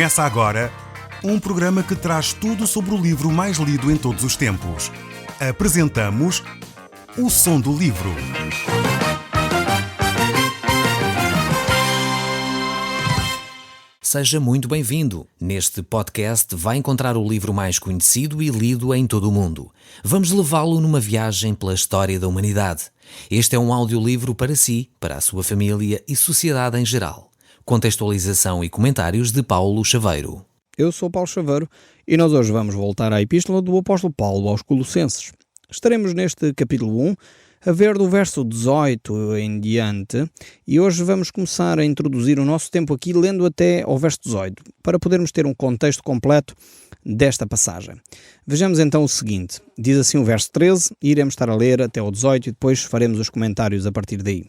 Começa agora um programa que traz tudo sobre o livro mais lido em todos os tempos. Apresentamos O Som do Livro. Seja muito bem-vindo. Neste podcast vai encontrar o livro mais conhecido e lido em todo o mundo. Vamos levá-lo numa viagem pela história da humanidade. Este é um audiolivro para si, para a sua família e sociedade em geral. Contextualização e comentários de Paulo Chaveiro. Eu sou Paulo Chaveiro e nós hoje vamos voltar à Epístola do Apóstolo Paulo aos Colossenses. Estaremos neste capítulo 1 a ver do verso 18 em diante e hoje vamos começar a introduzir o nosso tempo aqui lendo até ao verso 18 para podermos ter um contexto completo desta passagem. Vejamos então o seguinte, diz assim o verso 13 e iremos estar a ler até ao 18 e depois faremos os comentários a partir daí.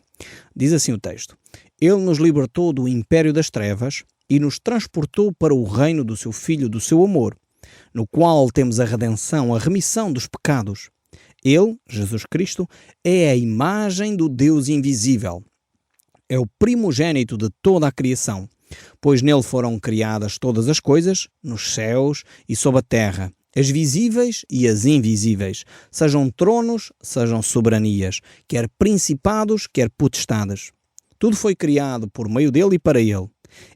Diz assim o texto: Ele nos libertou do império das trevas e nos transportou para o reino do seu Filho, do seu amor, no qual temos a redenção, a remissão dos pecados. Ele, Jesus Cristo, é a imagem do Deus invisível. É o primogênito de toda a criação, pois nele foram criadas todas as coisas, nos céus e sob a terra, as visíveis e as invisíveis, sejam tronos, sejam soberanias, quer principados, quer potestades. Tudo foi criado por meio dele e para ele.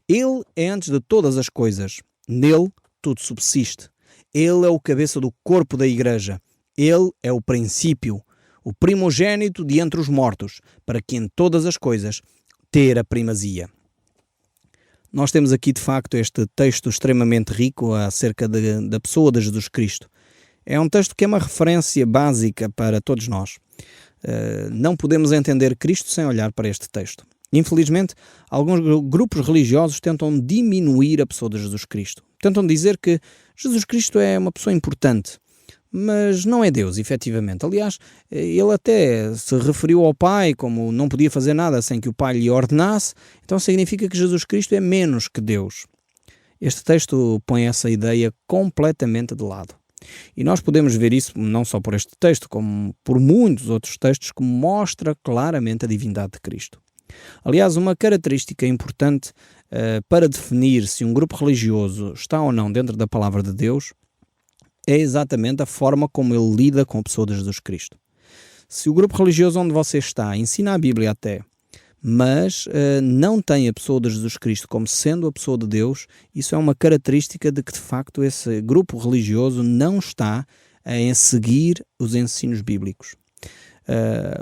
Ele é antes de todas as coisas. Nele tudo subsiste. Ele é o cabeça do corpo da igreja. Ele é o princípio, o primogênito de entre os mortos, para que em todas as coisas ter a primazia. Nós temos aqui, de facto, este texto extremamente rico acerca da pessoa de Jesus Cristo. É um texto que é uma referência básica para todos nós. Não podemos entender Cristo sem olhar para este texto. Infelizmente, alguns grupos religiosos tentam diminuir a pessoa de Jesus Cristo. Tentam dizer que Jesus Cristo é uma pessoa importante, mas não é Deus, efetivamente. Aliás, ele até se referiu ao Pai como não podia fazer nada sem que o Pai lhe ordenasse, então significa que Jesus Cristo é menos que Deus. Este texto põe essa ideia completamente de lado. E nós podemos ver isso não só por este texto, como por muitos outros textos que mostra claramente a divindade de Cristo. Aliás, uma característica importante para definir se um grupo religioso está ou não dentro da palavra de Deus é exatamente a forma como ele lida com a pessoa de Jesus Cristo. Se o grupo religioso onde você está ensina a Bíblia até, mas não tem a pessoa de Jesus Cristo como sendo a pessoa de Deus, isso é uma característica de que, de facto, esse grupo religioso não está a seguir os ensinos bíblicos.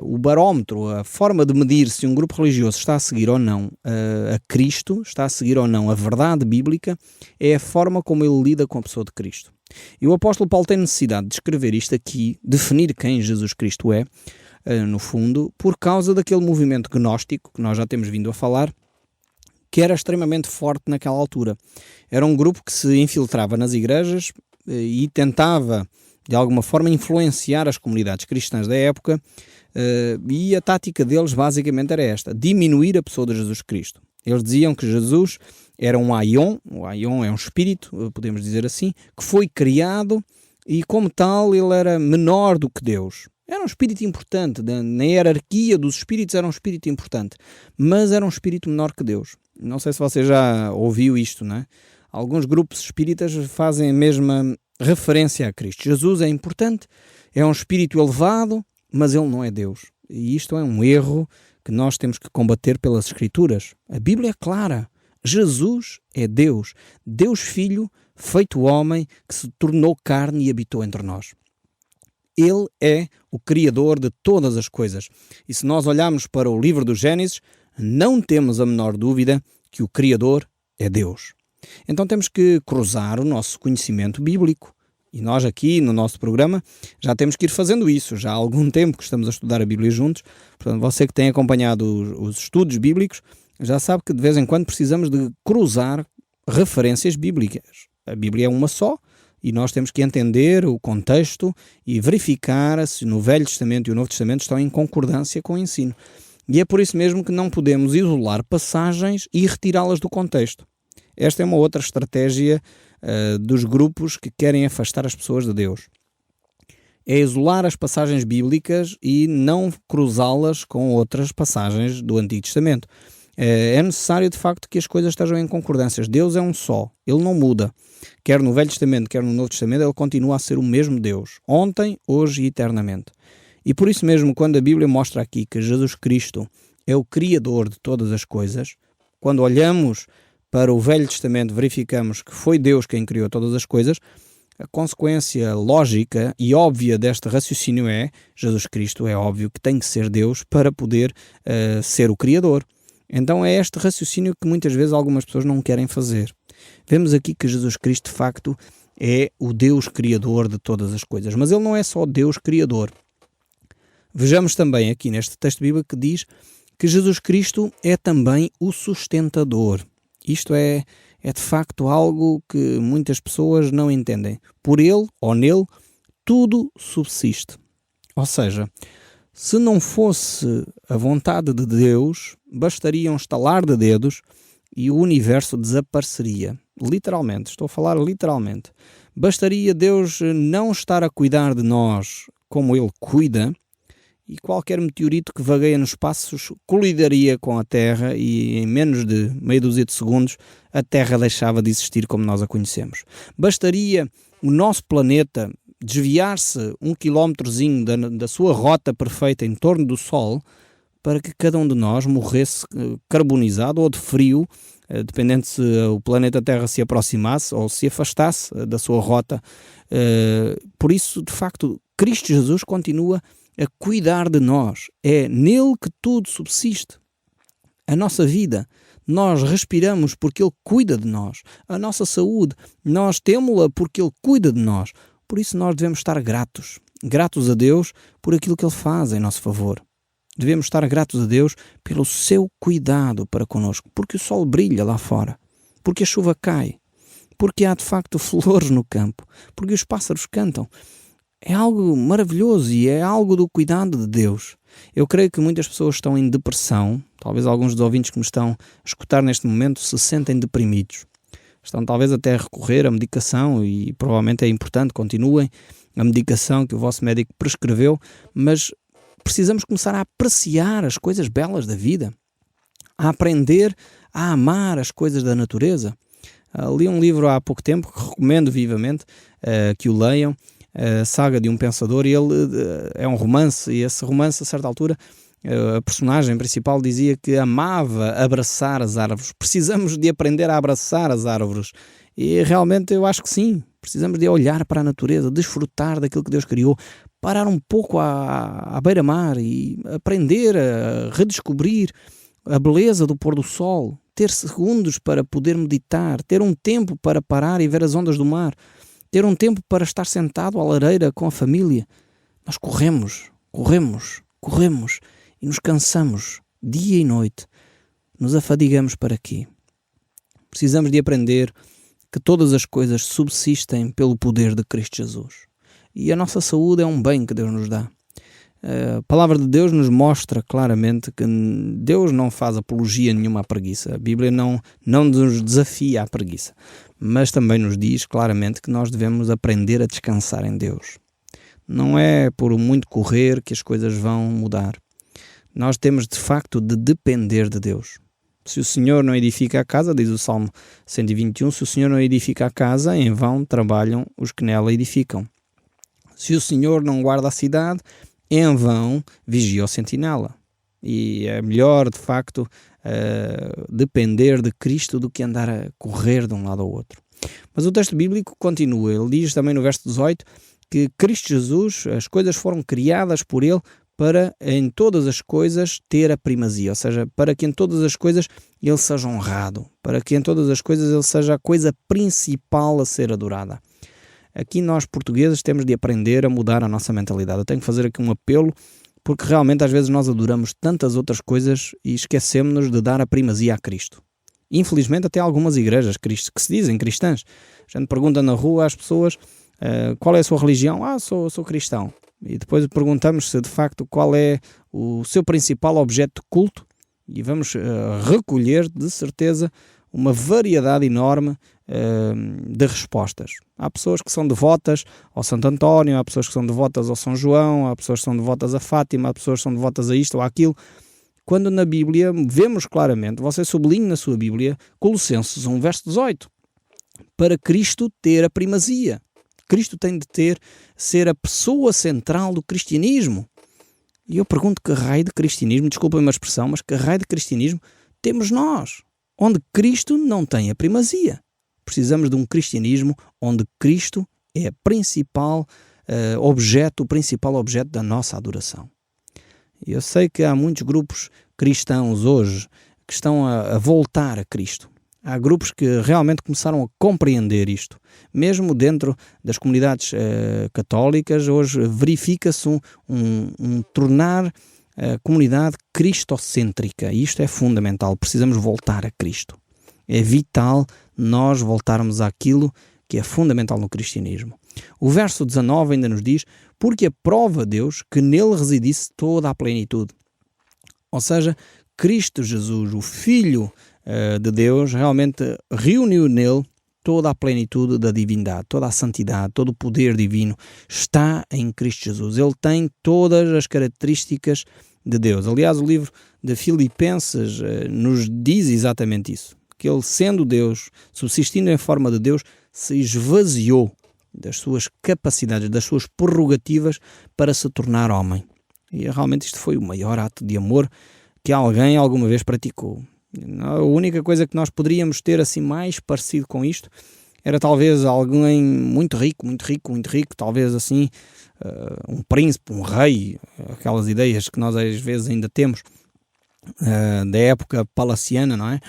O barómetro, a forma de medir se um grupo religioso está a seguir ou não a Cristo, está a seguir ou não a verdade bíblica, é a forma como ele lida com a pessoa de Cristo. E o apóstolo Paulo tem necessidade de escrever isto aqui, definir quem Jesus Cristo é, no fundo, por causa daquele movimento gnóstico que nós já temos vindo a falar, que era extremamente forte naquela altura. Era um grupo que se infiltrava nas igrejas e tentava de alguma forma influenciar as comunidades cristãs da época, e a tática deles basicamente era esta: diminuir a pessoa de Jesus Cristo. Eles diziam que Jesus era um aion, o aion é um espírito, podemos dizer assim, que foi criado e como tal ele era menor do que Deus. Era um espírito importante, na hierarquia dos espíritos era um espírito importante, mas era um espírito menor que Deus. Não sei se você já ouviu isto, não é? Alguns grupos espíritas fazem a mesma referência a Cristo. Jesus é importante, é um espírito elevado, mas ele não é Deus. E isto é um erro que nós temos que combater pelas Escrituras. A Bíblia é clara. Jesus é Deus. Deus Filho, feito homem, que se tornou carne e habitou entre nós. Ele é o Criador de todas as coisas. E se nós olharmos para o livro do Gênesis, não temos a menor dúvida que o Criador é Deus. Então temos que cruzar o nosso conhecimento bíblico. E nós aqui no nosso programa já temos que ir fazendo isso. Já há algum tempo que estamos a estudar a Bíblia juntos. Portanto, você que tem acompanhado os estudos bíblicos já sabe que de vez em quando precisamos de cruzar referências bíblicas. A Bíblia é uma só e nós temos que entender o contexto e verificar se no Velho Testamento e o Novo Testamento estão em concordância com o ensino. E é por isso mesmo que não podemos isolar passagens e retirá-las do contexto. Esta é uma outra estratégia dos grupos que querem afastar as pessoas de Deus. É isolar as passagens bíblicas e não cruzá-las com outras passagens do Antigo Testamento. É necessário de facto que as coisas estejam em concordâncias. Deus é um só, Ele não muda. Quer no Velho Testamento, quer no Novo Testamento, Ele continua a ser o mesmo Deus, ontem, hoje e eternamente. E por isso mesmo, quando a Bíblia mostra aqui que Jesus Cristo é o Criador de todas as coisas, quando olhamos para o Velho Testamento, verificamos que foi Deus quem criou todas as coisas, a consequência lógica e óbvia deste raciocínio é Jesus Cristo é óbvio que tem que ser Deus para poder ser o Criador. Então é este raciocínio que muitas vezes algumas pessoas não querem fazer. Vemos aqui que Jesus Cristo de facto é o Deus Criador de todas as coisas, mas Ele não é só Deus Criador. Vejamos também aqui neste texto bíblico que diz que Jesus Cristo é também o sustentador. Isto é de facto algo que muitas pessoas não entendem. Por Ele ou nele, tudo subsiste. Ou seja, se não fosse a vontade de Deus, bastaria um estalar de dedos e o universo desapareceria. Literalmente, estou a falar literalmente. Bastaria Deus não estar a cuidar de nós como Ele cuida, e qualquer meteorito que vagueia nos espaços colidiria com a Terra e em menos de meia dúzia de segundos a Terra deixava de existir como nós a conhecemos. Bastaria o nosso planeta desviar-se 1 quilómetrozinho da sua rota perfeita em torno do Sol para que cada um de nós morresse carbonizado ou de frio, dependendo se o planeta Terra se aproximasse ou se afastasse da sua rota. Por isso, de facto, Cristo Jesus continua a cuidar de nós. É nele que tudo subsiste. A nossa vida, nós respiramos porque Ele cuida de nós. A nossa saúde, nós temos-la porque Ele cuida de nós. Por isso nós devemos estar gratos. Gratos a Deus por aquilo que Ele faz em nosso favor. Devemos estar gratos a Deus pelo seu cuidado para connosco. Porque o sol brilha lá fora. Porque a chuva cai. Porque há de facto flores no campo. Porque os pássaros cantam. É algo maravilhoso e é algo do cuidado de Deus. Eu creio que muitas pessoas estão em depressão. Talvez alguns dos ouvintes que me estão a escutar neste momento se sentem deprimidos. Estão talvez até a recorrer à medicação e provavelmente é importante, continuem a medicação que o vosso médico prescreveu, mas precisamos começar a apreciar as coisas belas da vida, a aprender a amar as coisas da natureza. Li um livro há pouco tempo que recomendo vivamente que o leiam, a Saga de um Pensador, e ele é um romance, e esse romance, a certa altura, a personagem principal dizia que amava abraçar as árvores. Precisamos de aprender a abraçar as árvores. E realmente eu acho que sim. Precisamos de olhar para a natureza, desfrutar daquilo que Deus criou, parar um pouco à beira-mar e aprender a redescobrir a beleza do pôr do sol, ter segundos para poder meditar, ter um tempo para parar e ver as ondas do mar, ter um tempo para estar sentado à lareira com a família. Nós corremos e nos cansamos dia e noite, nos afadigamos para quê? Precisamos de aprender que todas as coisas subsistem pelo poder de Cristo Jesus. E a nossa saúde é um bem que Deus nos dá. A palavra de Deus nos mostra claramente que Deus não faz apologia nenhuma à preguiça. A Bíblia não nos desafia à preguiça, mas também nos diz claramente que nós devemos aprender a descansar em Deus. Não é por muito correr que as coisas vão mudar. Nós temos de facto de depender de Deus. Se o Senhor não edifica a casa, diz o Salmo 121, se o Senhor não edifica a casa, em vão trabalham os que nela edificam. Se o Senhor não guarda a cidade, em vão vigia o sentinela. E é melhor, de facto, depender de Cristo do que andar a correr de um lado ao outro. Mas o texto bíblico continua. Ele diz também no verso 18 que Cristo Jesus, as coisas foram criadas por Ele para em todas as coisas ter a primazia, ou seja, para que em todas as coisas Ele seja honrado, para que em todas as coisas Ele seja a coisa principal a ser adorada. Aqui nós portugueses temos de aprender a mudar a nossa mentalidade. Eu tenho que fazer aqui um apelo, porque realmente às vezes nós adoramos tantas outras coisas e esquecemos-nos de dar a primazia a Cristo. Infelizmente até algumas igrejas que se dizem cristãs, a gente pergunta na rua às pessoas qual é a sua religião? Sou cristão. E depois perguntamos se de facto qual é o seu principal objeto de culto e vamos recolher de certeza uma variedade enorme de respostas. Há pessoas que são devotas ao Santo António, há pessoas que são devotas ao São João, há pessoas que são devotas a Fátima, há pessoas que são devotas a isto ou àquilo. quando na Bíblia vemos claramente, você sublinha na sua Bíblia, Colossenses 1, verso 18, para Cristo ter a primazia. Cristo tem de ser a pessoa central do cristianismo. E eu pergunto, que raio de cristianismo, desculpem-me a expressão, mas que raio de cristianismo temos nós, onde Cristo não tem a primazia? Precisamos de um cristianismo onde Cristo é o principal objeto da nossa adoração. Eu sei que há muitos grupos cristãos hoje que estão a voltar a Cristo. Há grupos que realmente começaram a compreender isto. Mesmo dentro das comunidades católicas, hoje verifica-se um tornar a comunidade cristocêntrica. E isto é fundamental. Precisamos voltar a Cristo. É vital nós voltarmos àquilo que é fundamental no cristianismo. O verso 19 ainda nos diz: porque aprova Deus que nele residisse toda a plenitude. Ou seja, Cristo Jesus, o Filho de Deus, realmente reuniu nele toda a plenitude da divindade, toda a santidade, todo o poder divino está em Cristo Jesus. Ele tem todas as características de Deus. Aliás, o livro de Filipenses nos diz exatamente isso, que ele, sendo Deus, subsistindo em forma de Deus, se esvaziou das suas capacidades, das suas prerrogativas para se tornar homem. E realmente isto foi o maior ato de amor que alguém alguma vez praticou. A única coisa que nós poderíamos ter assim mais parecido com isto era talvez alguém muito rico, talvez assim um príncipe, um rei, aquelas ideias que nós às vezes ainda temos da época palaciana, não é?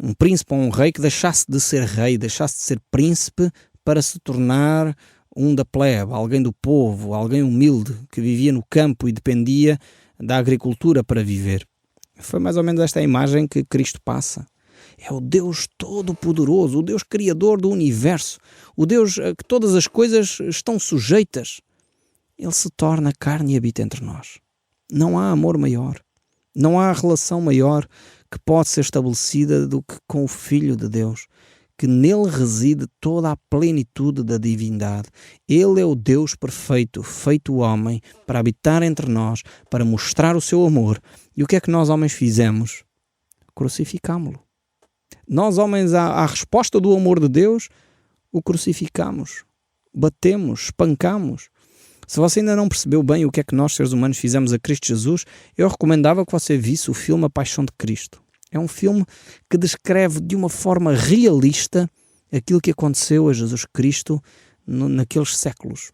Um príncipe ou um rei que deixasse de ser rei, deixasse de ser príncipe para se tornar um da plebe, alguém do povo, alguém humilde que vivia no campo e dependia da agricultura para viver. Foi mais ou menos esta a imagem que Cristo passa. É o Deus Todo-Poderoso, o Deus Criador do Universo, o Deus a que todas as coisas estão sujeitas. Ele se torna carne e habita entre nós. Não há amor maior, não há relação maior que pode ser estabelecida do que com o Filho de Deus, que nele reside toda a plenitude da divindade. Ele é o Deus perfeito, feito homem, para habitar entre nós, para mostrar o seu amor. E o que é que nós homens fizemos? Crucificámo-lo. Nós homens, à resposta do amor de Deus, o crucificamos, batemos, espancamos. Se você ainda não percebeu bem o que é que nós, seres humanos, fizemos a Cristo Jesus, eu recomendava que você visse o filme A Paixão de Cristo. É um filme que descreve de uma forma realista aquilo que aconteceu a Jesus Cristo naqueles séculos,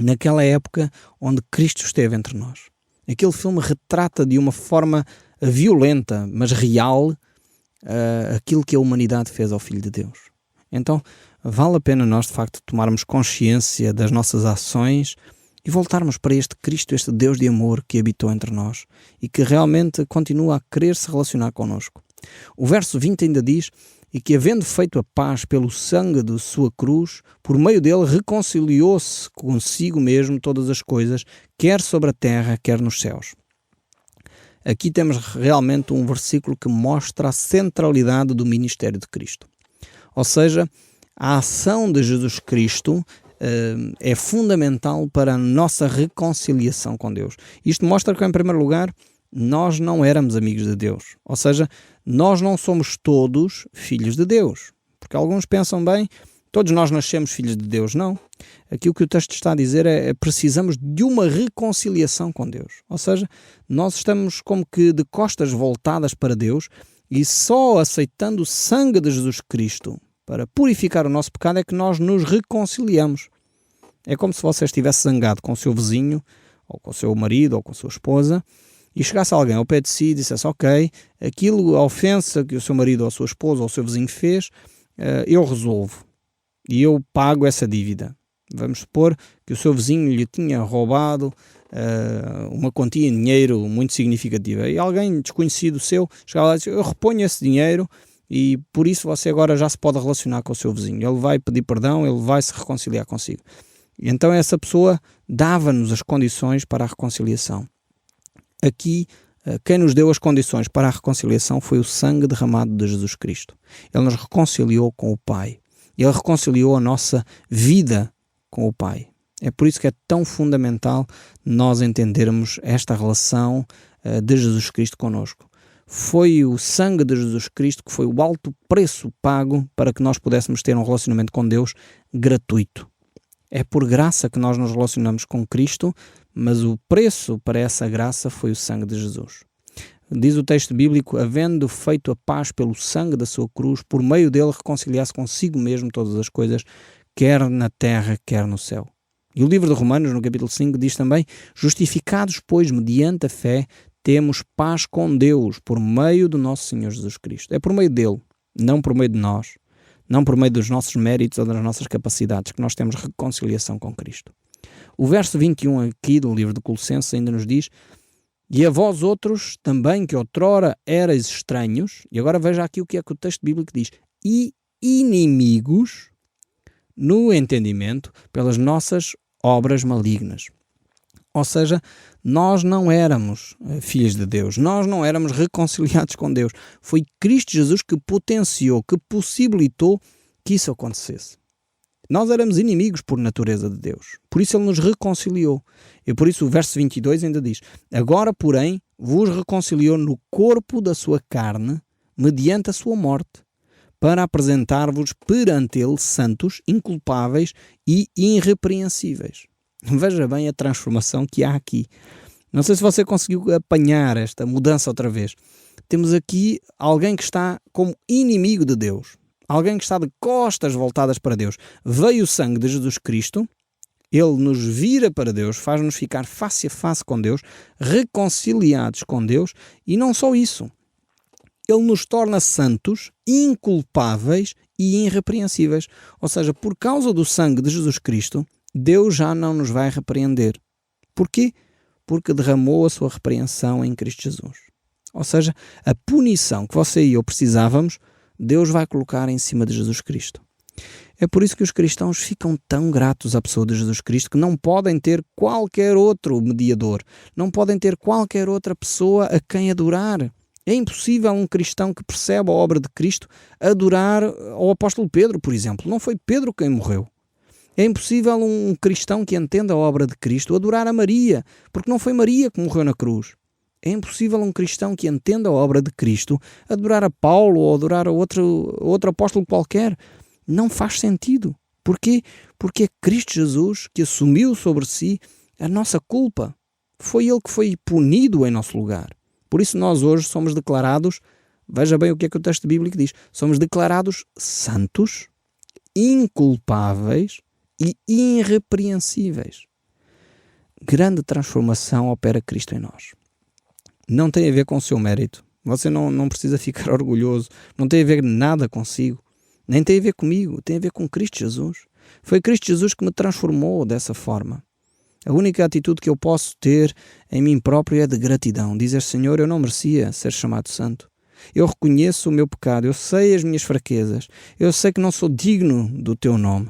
naquela época onde Cristo esteve entre nós. Aquele filme retrata de uma forma violenta, mas real, aquilo que a humanidade fez ao Filho de Deus. Então, vale a pena nós, de facto, tomarmos consciência das nossas ações e voltarmos para este Cristo, este Deus de amor que habitou entre nós e que realmente continua a querer se relacionar connosco. O verso 20 ainda diz: e que, havendo feito a paz pelo sangue de sua cruz, por meio dele reconciliou-se consigo mesmo todas as coisas, quer sobre a terra, quer nos céus. Aqui temos realmente um versículo que mostra a centralidade do ministério de Cristo. Ou seja, a ação de Jesus Cristo é fundamental para a nossa reconciliação com Deus. Isto mostra que, em primeiro lugar, nós não éramos amigos de Deus. Ou seja, nós não somos todos filhos de Deus. Porque alguns pensam, bem, todos nós nascemos filhos de Deus. Não. Aqui o que o texto está a dizer é precisamos de uma reconciliação com Deus. Ou seja, nós estamos como que de costas voltadas para Deus e só aceitando o sangue de Jesus Cristo para purificar o nosso pecado é que nós nos reconciliamos. É como se você estivesse zangado com o seu vizinho, ou com o seu marido, ou com a sua esposa, e chegasse alguém ao pé de si e dissesse: ok, aquilo, a ofensa que o seu marido, ou a sua esposa, ou o seu vizinho fez, eu resolvo. E eu pago essa dívida. Vamos supor que o seu vizinho lhe tinha roubado uma quantia em dinheiro muito significativa. E alguém desconhecido seu chegava lá e disse: eu reponho esse dinheiro e por isso você agora já se pode relacionar com o seu vizinho. Ele vai pedir perdão, ele vai se reconciliar consigo. E então essa pessoa dava-nos as condições para a reconciliação. Aqui, quem nos deu as condições para a reconciliação foi o sangue derramado de Jesus Cristo. Ele nos reconciliou com o Pai. Ele reconciliou a nossa vida com o Pai. É por isso que é tão fundamental nós entendermos esta relação de Jesus Cristo connosco. Foi o sangue de Jesus Cristo que foi o alto preço pago para que nós pudéssemos ter um relacionamento com Deus gratuito. É por graça que nós nos relacionamos com Cristo, mas o preço para essa graça foi o sangue de Jesus. Diz o texto bíblico, havendo feito a paz pelo sangue da sua cruz, por meio dele reconciliasse consigo mesmo todas as coisas, quer na terra, quer no céu. E o livro de Romanos, no capítulo 5, diz também, justificados, pois, mediante a fé, temos paz com Deus por meio do nosso Senhor Jesus Cristo. É por meio dele, não por meio de nós, não por meio dos nossos méritos ou das nossas capacidades, que nós temos reconciliação com Cristo. O verso 21 aqui do livro de Colossenses ainda nos diz, e a vós outros também que outrora erais estranhos, e agora veja aqui o que é que o texto bíblico diz, e inimigos no entendimento pelas nossas obras malignas. Ou seja, nós não éramos filhos de Deus, nós não éramos reconciliados com Deus. Foi Cristo Jesus que potenciou, que possibilitou que isso acontecesse. Nós éramos inimigos por natureza de Deus, por isso Ele nos reconciliou. E por isso o verso 22 ainda diz, agora, porém, vos reconciliou no corpo da sua carne, mediante a sua morte, para apresentar-vos perante Ele santos, inculpáveis e irrepreensíveis. Veja bem a transformação que há aqui. Não sei se você conseguiu apanhar esta mudança outra vez. Temos aqui alguém que está como inimigo de Deus. Alguém que está de costas voltadas para Deus. Veio o sangue de Jesus Cristo. Ele nos vira para Deus, faz-nos ficar face a face com Deus, reconciliados com Deus. E não só isso. Ele nos torna santos, inculpáveis e irrepreensíveis. Ou seja, por causa do sangue de Jesus Cristo, Deus já não nos vai repreender. Porquê? Porque derramou a sua repreensão em Cristo Jesus. Ou seja, a punição que você e eu precisávamos, Deus vai colocar em cima de Jesus Cristo. É por isso que os cristãos ficam tão gratos à pessoa de Jesus Cristo que não podem ter qualquer outro mediador, não podem ter qualquer outra pessoa a quem adorar. É impossível um cristão que percebe a obra de Cristo adorar ao apóstolo Pedro, por exemplo. Não foi Pedro quem morreu. É impossível um cristão que entenda a obra de Cristo adorar a Maria, porque não foi Maria que morreu na cruz. É impossível um cristão que entenda a obra de Cristo adorar a Paulo ou adorar a outro apóstolo qualquer. Não faz sentido. Porquê? Porque é Cristo Jesus que assumiu sobre si a nossa culpa. Foi Ele que foi punido em nosso lugar. Por isso nós hoje somos declarados, veja bem o que é que o texto bíblico diz, somos declarados santos, inculpáveis e irrepreensíveis. Grande transformação opera Cristo em nós. Não tem a ver com o seu mérito. Você não precisa ficar orgulhoso. Não tem a ver nada consigo. Nem tem a ver comigo. Tem a ver com Cristo Jesus. Foi Cristo Jesus que me transformou dessa forma. A única atitude que eu posso ter em mim próprio é de gratidão. Dizer, Senhor, eu não merecia ser chamado santo. Eu reconheço o meu pecado. Eu sei as minhas fraquezas. Eu sei que não sou digno do teu nome.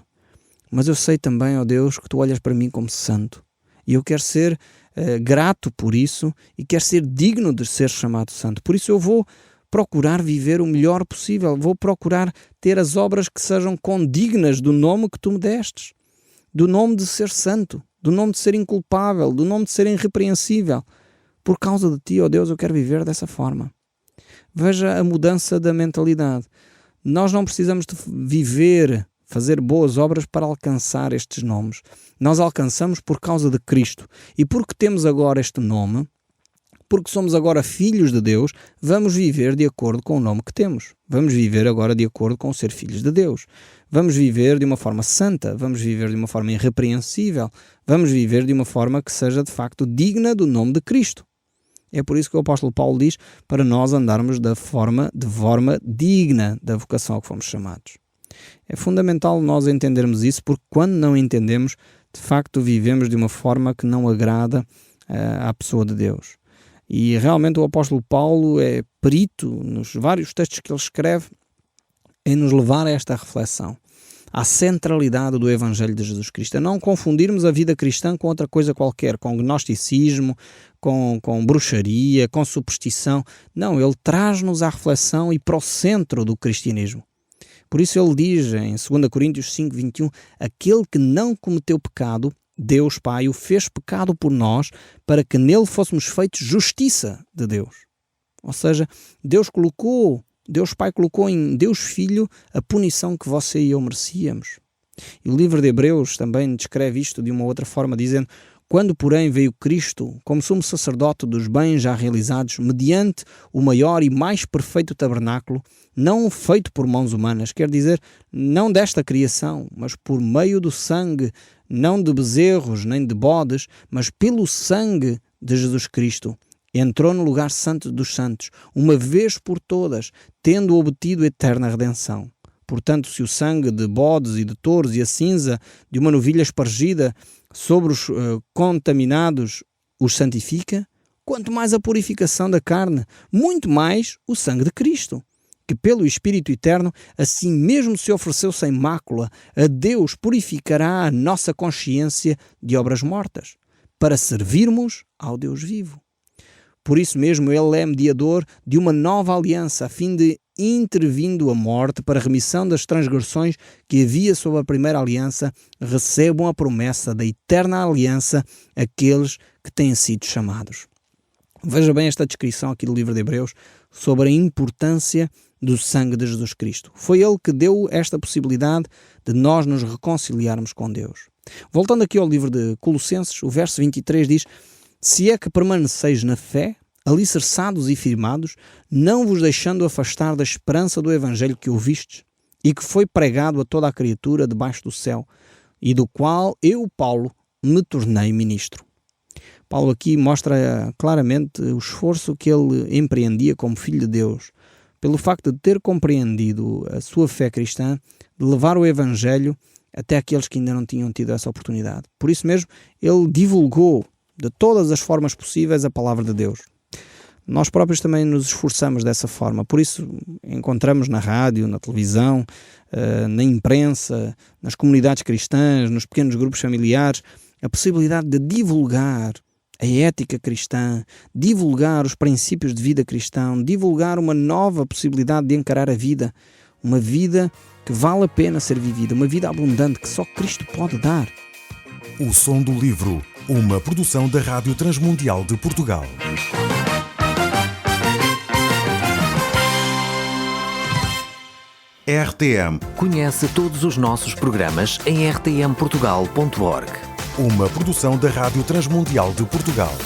Mas eu sei também, ó Deus, que tu olhas para mim como santo. E eu quero ser grato por isso e quero ser digno de ser chamado santo. Por isso eu vou procurar viver o melhor possível. Vou procurar ter as obras que sejam condignas do nome que tu me destes. Do nome de ser santo. Do nome de ser inculpável. Do nome de ser irrepreensível. Por causa de ti, ó Deus, eu quero viver dessa forma. Veja a mudança da mentalidade. Nós não precisamos de fazer boas obras para alcançar estes nomes. Nós alcançamos por causa de Cristo. E porque temos agora este nome, porque somos agora filhos de Deus, vamos viver de acordo com o nome que temos. Vamos viver agora de acordo com ser filhos de Deus. Vamos viver de uma forma santa, vamos viver de uma forma irrepreensível, vamos viver de uma forma que seja de facto digna do nome de Cristo. É por isso que o apóstolo Paulo diz para nós andarmos de forma digna da vocação a que fomos chamados. É fundamental nós entendermos isso, porque quando não entendemos, de facto vivemos de uma forma que não agrada à pessoa de Deus. E realmente o apóstolo Paulo é perito nos vários textos que ele escreve em nos levar a esta reflexão, à centralidade do Evangelho de Jesus Cristo, a não confundirmos a vida cristã com outra coisa qualquer, com gnosticismo, com bruxaria, com superstição. Não, ele traz-nos à reflexão e para o centro do cristianismo. Por isso ele diz em 2 Coríntios 5:21, aquele que não cometeu pecado Deus Pai o fez pecado por nós para que nele fôssemos feitos justiça de Deus. Ou seja, Deus Pai colocou em Deus Filho a punição que você e eu merecíamos. E o livro de Hebreus também descreve isto de uma outra forma, dizendo: quando, porém, veio Cristo como sumo sacerdote dos bens já realizados, mediante o maior e mais perfeito tabernáculo, não feito por mãos humanas, quer dizer, não desta criação, mas por meio do sangue, não de bezerros nem de bodes, mas pelo sangue de Jesus Cristo, entrou no lugar santo dos santos, uma vez por todas, tendo obtido eterna redenção. Portanto, se o sangue de bodes e de touros e a cinza de uma novilha espargida sobre os contaminados os santifica, quanto mais a purificação da carne, muito mais o sangue de Cristo, que pelo Espírito Eterno assim mesmo se ofereceu sem mácula, a Deus purificará a nossa consciência de obras mortas, para servirmos ao Deus vivo. Por isso mesmo ele é mediador de uma nova aliança, a fim de, intervindo a morte para a remissão das transgressões que havia sob a primeira aliança, recebam a promessa da eterna aliança aqueles que têm sido chamados. Veja bem esta descrição aqui do livro de Hebreus sobre a importância do sangue de Jesus Cristo. Foi ele que deu esta possibilidade de nós nos reconciliarmos com Deus. Voltando aqui ao livro de Colossenses, o verso 23 diz: se é que permaneceis na fé, alicerçados e firmados, não vos deixando afastar da esperança do Evangelho que ouvistes e que foi pregado a toda a criatura debaixo do céu, e do qual eu, Paulo, me tornei ministro. Paulo aqui mostra claramente o esforço que ele empreendia como filho de Deus, pelo facto de ter compreendido a sua fé cristã, de levar o Evangelho até aqueles que ainda não tinham tido essa oportunidade. Por isso mesmo, ele divulgou de todas as formas possíveis a palavra de Deus. Nós próprios também nos esforçamos dessa forma, por isso encontramos na rádio, na televisão, na imprensa, nas comunidades cristãs, nos pequenos grupos familiares, a possibilidade de divulgar a ética cristã, divulgar os princípios de vida cristã, divulgar uma nova possibilidade de encarar a vida, uma vida que vale a pena ser vivida, uma vida abundante que só Cristo pode dar. O Som do Livro, uma produção da Rádio Transmundial de Portugal. RTM. Conhece todos os nossos programas em rtmportugal.org. Uma produção da Rádio Transmundial de Portugal.